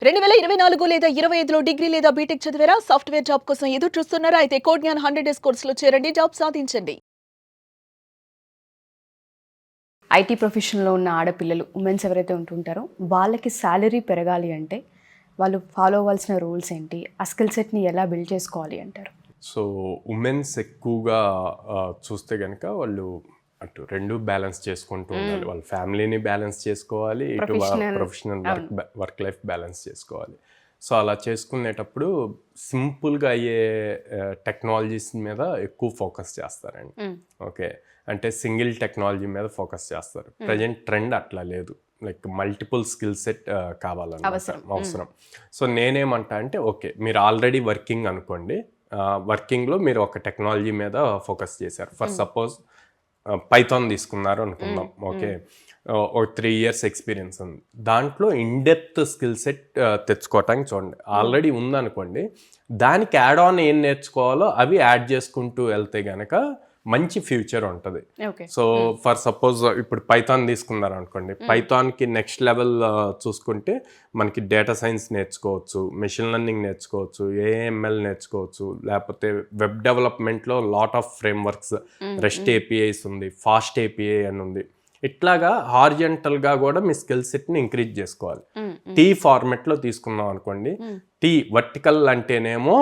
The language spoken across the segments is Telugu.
2024 లేదా 25లో డిగ్రీ లేదా బీటెక్ చదివారా? సాఫ్ట్‌వేర్ జాబ్ కోసం ఎదురు చూస్తున్నారా? అయితే కోడ్ జ్ఞాన్ 100 డేస్ కోర్సులో చేరండి, జాబ్ సాధించండి. ఐటీ ప్రొఫెషన్‌లో ఉన్న ఆడపిల్లలు ఉమెన్స్ ఎవరైతే ఉంటుంటారో వాళ్ళకి సాలరీ పెరగాలి అంటే వాళ్ళు ఫాలో అవ్వాల్సిన రూల్స్ ఏంటి? ఆ స్కిల్ సెట్‌ని ఎలా బిల్డ్ చేసుకోవాలి అంటారు? సో ఉమెన్స్ ఎక్కువగా చూస్తే కనుక వాళ్ళు అటు రెండు బ్యాలెన్స్ చేసుకుంటూ ఉండాలి. వాళ్ళ ఫ్యామిలీని బ్యాలెన్స్ చేసుకోవాలి, ఇటు ప్రొఫెషనల్ వర్క్ లైఫ్ బ్యాలెన్స్ చేసుకోవాలి. సో అలా చేసుకునేటప్పుడు సింపుల్గా అయ్యే టెక్నాలజీస్ మీద ఎక్కువ ఫోకస్ చేస్తారండి. ఓకే, అంటే సింగిల్ టెక్నాలజీ మీద ఫోకస్ చేస్తారు. ప్రజెంట్ ట్రెండ్ అట్లా లేదు, లైక్ మల్టిపుల్ స్కిల్ సెట్ కావాలన్నమాట, అవసరం. సో నేనేమంటా అంటే ఓకే, మీరు ఆల్రెడీ వర్కింగ్ అనుకోండి, వర్కింగ్లో మీరు ఒక టెక్నాలజీ మీద ఫోకస్ చేశారు. ఫర్ సపోజ్ పైథాన్ తీసుకున్నారు అనుకుందాం. ఓకే, ఒక 3 years ఎక్స్పీరియన్స్ ఉంది, దాంట్లో ఇన్డెప్త్ స్కిల్ సెట్ తెచ్చుకోవటానికి చూడండి. ఆల్రెడీ ఉందనుకోండి, దానికి యాడ్ ఆన్ ఏం నేర్చుకోవాలో అవి యాడ్ చేసుకుంటూ వెళ్తే గనక మంచి ఫ్యూచర్ ఉంటుంది. సో ఫర్ సపోజ్ ఇప్పుడు పైథాన్ తీసుకున్నారు అనుకోండి, పైథాన్కి నెక్స్ట్ లెవెల్ చూసుకుంటే మనకి డేటా సైన్స్ నేర్చుకోవచ్చు, మెషిన్ లెర్నింగ్ నేర్చుకోవచ్చు, ఏఎంఎల్ నేర్చుకోవచ్చు, లేకపోతే వెబ్ డెవలప్మెంట్లో lot of frameworks, rest APIs ఉంది, ఫాస్ట్ ఏపీఐ అని ఉంది. ఇట్లాగా హారిజెంటల్గా కూడా మీ స్కిల్ సెట్ని ఇంక్రీజ్ చేసుకోవాలి. టీ ఫార్మెట్లో తీసుకున్నాం అనుకోండి, టీ వర్టికల్ అంటేనేమో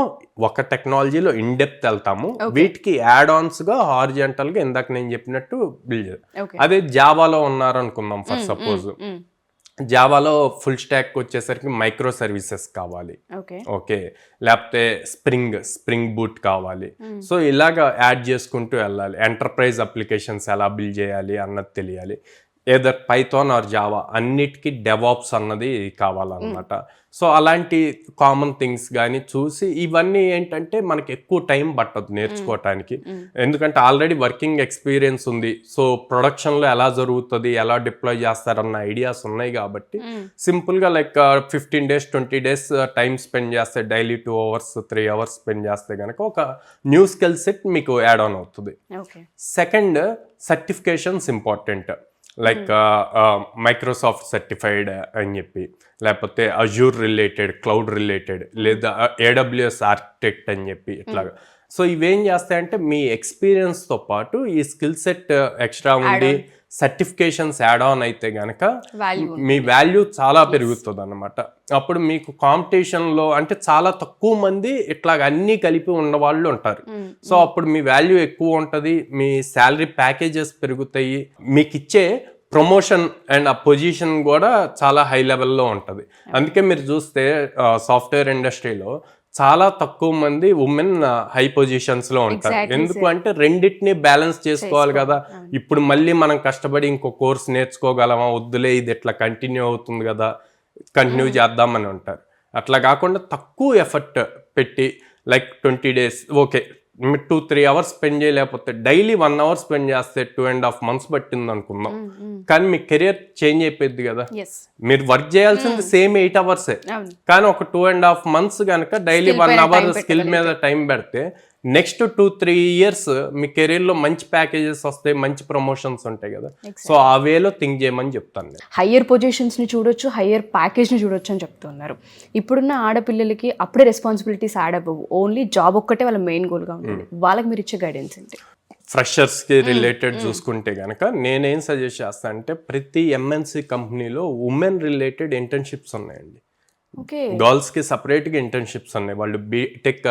ఒక టెక్నాలజీలో ఇన్డెప్త్ వెళ్తాము, వీటికి యాడ్ ఆన్స్గా హారిజెంటల్గా ఇందాక నేను చెప్పినట్టు బిల్డ్ చేయాలి. అదే జావాలో ఉన్నారు అనుకుందాం, ఫర్ సపోజ్ జావాలో ఫుల్ స్టాక్ వచ్చేసరికి మైక్రో సర్వీసెస్ కావాలి, ఓకే, లేకపోతే స్ప్రింగ్ బూట్ కావాలి. సో ఇలాగ యాడ్ చేసుకుంటూ వెళ్ళాలి. ఎంటర్ప్రైజ్ అప్లికేషన్స్ ఎలా బిల్డ్ చేయాలి అన్నది తెలియాలి. ఏదర్ పైథాన్ ఆర్ జావా అన్నిటికీ డెవాప్స్ అన్నది కావాలన్నమాట. సో అలాంటి కామన్ థింగ్స్ కానీ చూసి, ఇవన్నీ ఏంటంటే మనకి ఎక్కువ టైం పట్టదు నేర్చుకోవటానికి, ఎందుకంటే ఆల్రెడీ వర్కింగ్ ఎక్స్పీరియన్స్ ఉంది. సో ప్రొడక్షన్లో ఎలా జరుగుతుంది, ఎలా డిప్లాయ్ చేస్తారన్న ఐడియాస్ ఉన్నాయి కాబట్టి సింపుల్గా like 15 days 20 days time spend చేస్తే, డైలీ 2 hours 3 hours స్పెండ్ చేస్తే కనుక ఒక న్యూ స్కిల్ సెట్ మీకు యాడ్ ఆన్ అవుతుంది. Second, certifications important, like Microsoft certified అని చెప్పి, లేకపోతే అజూర్ రిలేటెడ్, క్లౌడ్ రిలేటెడ్, లేదా AWS ఆర్కిటెక్ట్ అని చెప్పి ఇట్లాగా. సో ఇవేం చేస్తాయంటే మీ ఎక్స్పీరియన్స్తో పాటు ఈ స్కిల్ సెట్ ఎక్స్ట్రా ఉండి సర్టిఫికేషన్స్ యాడ్ ఆన్ అయితే గనక మీ వాల్యూ చాలా పెరుగుతుంది అన్నమాట. అప్పుడు మీకు కాంపిటీషన్లో అంటే చాలా తక్కువ మంది ఇట్లాగ అన్నీ కలిపి ఉన్న వాళ్ళు ఉంటారు. సో అప్పుడు మీ వాల్యూ ఎక్కువ ఉంటుంది, మీ శాలరీ ప్యాకేజెస్ పెరుగుతాయి, మీకు ఇచ్చే ప్రమోషన్ అండ్ ఆ పొజిషన్ కూడా చాలా హై లెవెల్లో ఉంటుంది. అందుకే మీరు చూస్తే సాఫ్ట్వేర్ ఇండస్ట్రీలో చాలా తక్కువ మంది ఉమెన్ హై పొజిషన్స్లో ఉంటారు. ఎందుకు అంటే రెండింటిని బ్యాలెన్స్ చేసుకోవాలి కదా. ఇప్పుడు మళ్ళీ మనం కష్టపడి ఇంకో కోర్స్ నేర్చుకోగలమా, వద్దులే ఇది ఇట్లా కంటిన్యూ అవుతుంది కదా, కంటిన్యూ చేద్దామని ఉంటారు. అట్లా కాకుండా తక్కువ ఎఫర్ట్ పెట్టి like 20 days okay, 2-3 hours spend చేయలేకపోతే డైలీ 1 hour స్పెండ్ చేస్తే 2.5 months పట్టింది అనుకుందాం, కానీ మీ కెరియర్ చేంజ్ అయిపోయింది కదా. మీరు వర్క్ చేయాల్సింది సేమ్ 8 hours, కానీ ఒక 2.5 months కనుక డైలీ 1 hour స్కిల్ మీద టైం పెడితే నెక్స్ట్ 2-3 years మీ కెరీర్లో మంచి ప్యాకేజెస్ వస్తాయి, మంచి ప్రమోషన్స్ ఉంటాయి కదా. సో ఆ వేలో థింక్ చేయమని చెప్తాను నేను. హయ్యర్ పొజిషన్స్ని చూడొచ్చు, హయ్యర్ ప్యాకేజ్ని చూడొచ్చు అని చెప్తున్నారు. ఇప్పుడున్న ఆడపిల్లలకి అప్పుడే రెస్పాన్సిబిలిటీస్ యాడ్ అవ్వవు, ఓన్లీ జాబ్ ఒక్కటే వాళ్ళ మెయిన్ గోల్గా ఉంటుంది. వాళ్ళకి మీరు ఇచ్చే గైడెన్స్ ఏంటి? ఫ్రెషర్స్కి రిలేటెడ్ చూసుకుంటే కనుక నేనేం సజెస్ట్ చేస్తాను అంటే, ప్రతి ఎంఎన్సీ కంపెనీలో ఉమెన్ రిలేటెడ్ ఇంటర్న్షిప్స్ ఉన్నాయండి. గర్ల్స్కి సపరేట్గా ఇంటర్న్షిప్స్ ఉన్నాయి. వాళ్ళు బీటెక్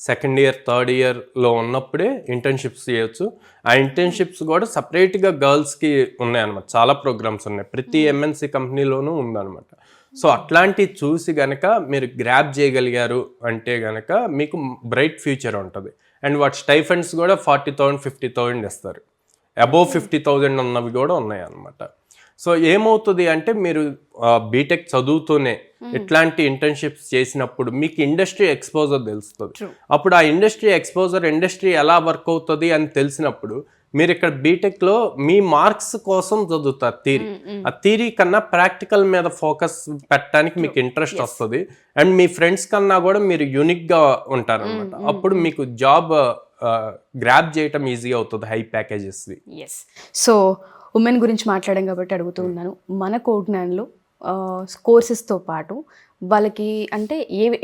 సెకండ్ ఇయర్ థర్డ్ ఇయర్లో ఉన్నప్పుడే ఇంటర్న్షిప్స్ చేయొచ్చు. ఆ ఇంటర్న్షిప్స్ కూడా సపరేట్గా గర్ల్స్కి ఉన్నాయన్నమాట. చాలా ప్రోగ్రామ్స్ ఉన్నాయి, ప్రతి ఎంఎన్సీ కంపెనీలోనూ ఉందన్నమాట. సో అట్లాంటివి చూసి గనక మీరు గ్రాప్ చేయగలిగారు అంటే గనక మీకు బ్రైట్ ఫ్యూచర్ ఉంటుంది. అండ్ వాటి స్టైఫండ్స్ కూడా 40,000 50,000 ఇస్తారు. అబోవ్ 50,000 ఉన్నవి కూడా ఉన్నాయి అన్నమాట. సో ఏమవుతుంది అంటే, మీరు బీటెక్ చదువుతూనే ఇట్లాంటి ఇంటర్న్షిప్స్ చేసినప్పుడు మీకు ఇండస్ట్రీ ఎక్స్పోజర్ తెలుస్తుంది. అప్పుడు ఆ ఇండస్ట్రీ ఎక్స్పోజర్, ఇండస్ట్రీ ఎలా వర్క్ అవుతుంది అని తెలిసినప్పుడు మీరు ఇక్కడ బీటెక్లో మీ మార్క్స్ కోసం చదువుతారు థియరీ. ఆ థియరీ కన్నా ప్రాక్టికల్ మీద ఫోకస్ పెట్టడానికి మీకు ఇంట్రెస్ట్ వస్తుంది. అండ్ మీ ఫ్రెండ్స్ కన్నా కూడా మీరు యూనిక్గా ఉంటారనమాట. అప్పుడు మీకు జాబ్ గ్రాప్ చేయటం ఈజీ అవుతుంది హై ప్యాకేజెస్ది. సో ఉమెన్ గురించి మాట్లాడాం కాబట్టి అడుగుతూ ఉన్నాను, మన కోడ్ జ్ఞాన్లో కోర్సెస్తో పాటు వాళ్ళకి అంటే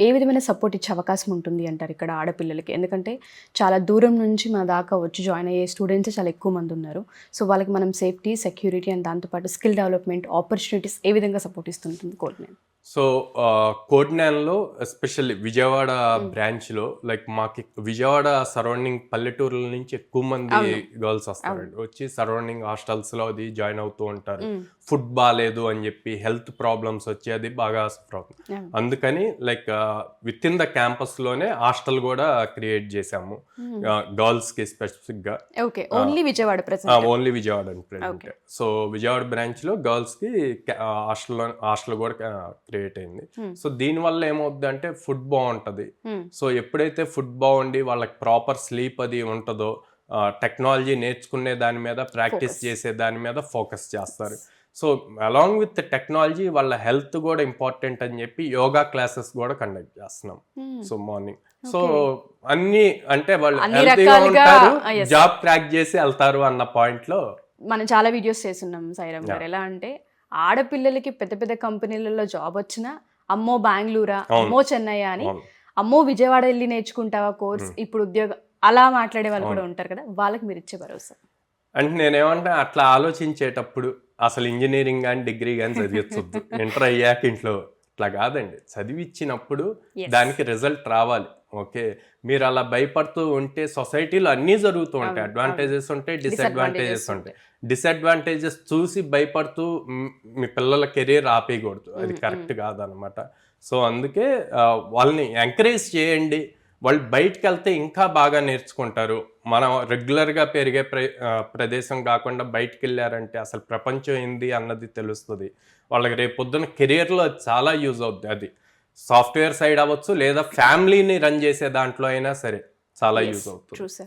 ఏ విధమైన సపోర్ట్ ఇచ్చే అవకాశం ఉంటుంది అంటారు ఇక్కడ ఆడపిల్లలకి? ఎందుకంటే చాలా దూరం నుంచి మన దాకా వచ్చి జాయిన్ అయ్యే స్టూడెంట్స్ చాలా ఎక్కువ మంది ఉన్నారు. సో వాళ్ళకి మనం సేఫ్టీ, సెక్యూరిటీ అండ్ దాంతోపాటు స్కిల్ డెవలప్మెంట్ ఆపర్చునిటీస్ ఏ విధంగా సపోర్ట్ ఇస్తుంటుంది కోడ్9? సో కోడ్9లో ఎస్పెషల్లీ విజయవాడ బ్రాంచ్లో లైక్ మాకు విజయవాడ సరౌండింగ్ పల్లెటూరుల నుంచి ఎక్కువ మంది గర్ల్స్ వస్తారండి. వచ్చి సరౌండింగ్ హాస్టల్స్లో అది జాయిన్ అవుతూ ఉంటారు. ఫుడ్ బాగాలేదు అని చెప్పి హెల్త్ ప్రాబ్లమ్స్ వచ్చి అది బాగా సఫర్ అవుతుంది. అందుకని లైక్ విత్ ఇన్ ద క్యాంపస్లోనే హాస్టల్ కూడా క్రియేట్ చేసాము గర్ల్స్కి స్పెసిఫిక్గా. ఓన్లీ విజయవాడ ఓన్లీ విజయవాడ అని ప్రెజెంట్. సో విజయవాడ బ్రాంచ్లో గర్ల్స్కి హాస్టల్ కూడా క్రియేట్ అయింది. సో దీనివల్ల ఏమవుద్ది అంటే ఫుడ్ బాగుంటుంది. సో ఎప్పుడైతే ఫుడ్ బాగుండి వాళ్ళకి ప్రాపర్ స్లీప్ అది ఉంటుందో టెక్నాలజీ నేర్చుకునే దాని మీద ప్రాక్టీస్ చేసే దాని మీద ఫోకస్ చేస్తారు. సో అలాంగ్ విత్ టెక్నాలజీ వాళ్ళ హెల్త్ కూడా ఇంపార్టెంట్ అని చెప్పి యోగా క్లాసెస్ కూడా కండక్ట్ చేస్తున్నాం. సో మార్నింగ్ సో అన్ని అంటే వాళ్ళు హెల్తీగా ఉంటారు, జాబ్ క్రాక్ చేసి వెళ్తారు అన్న పాయింట్ లో మనం చాలా వీడియోస్ చేస్తున్నాం సాయిరామ్ గారు. ఎలా అంటే ఆడపిల్లలకి పెద్ద పెద్ద కంపెనీలలో జాబ్ వచ్చినా అమ్మో బెంగళూరా, అమ్మో చెన్నై అని, అమ్మో విజయవాడ వెళ్ళి నేర్చుకుంటావా కోర్స్ ఇప్పుడు ఉద్యోగం, అలా మాట్లాడే వాళ్ళు కూడా ఉంటారు కదా, వాళ్ళకి మీరు ఇచ్చే భరోసా? అంటే నేనేమంటే అట్లా ఆలోచించేటప్పుడు అసలు ఇంజనీరింగ్ కానీ డిగ్రీ కానీ చదివించొద్దు. ఇంటర్ అయ్యాక ఇంట్లో అట్లా కాదండి, చదివిచ్చినప్పుడు దానికి రిజల్ట్ రావాలి. ఓకే, మీరు అలా భయపడుతూ ఉంటే సొసైటీలో అన్నీ జరుగుతూ ఉంటాయి. అడ్వాంటేజెస్ ఉంటాయి, డిసడ్వాంటేజెస్ ఉంటాయి. డిసడ్వాంటేజెస్ చూసి భయపడుతూ మీ పిల్లల కెరీర్ ఆపేయకూడదు, అది కరెక్ట్ కాదనమాట. సో అందుకే వాళ్ళని ఎంకరేజ్ చేయండి. వాళ్ళు బయటకు వెళ్తే ఇంకా బాగా నేర్చుకుంటారు. మనం రెగ్యులర్గా పెరిగే ప్రదేశం కాకుండా బయటకు వెళ్ళారంటే అసలు ప్రపంచం ఏంది అన్నది తెలుస్తుంది వాళ్ళకి. రేపు పొద్దున్న కెరియర్లో చాలా యూజ్ అవుతుంది. అది సాఫ్ట్వేర్ సైడ్ అవ్వచ్చు లేదా ఫ్యామిలీని రన్ చేసే దాంట్లో అయినా సరే చాలా యూజ్ అవుతుంది.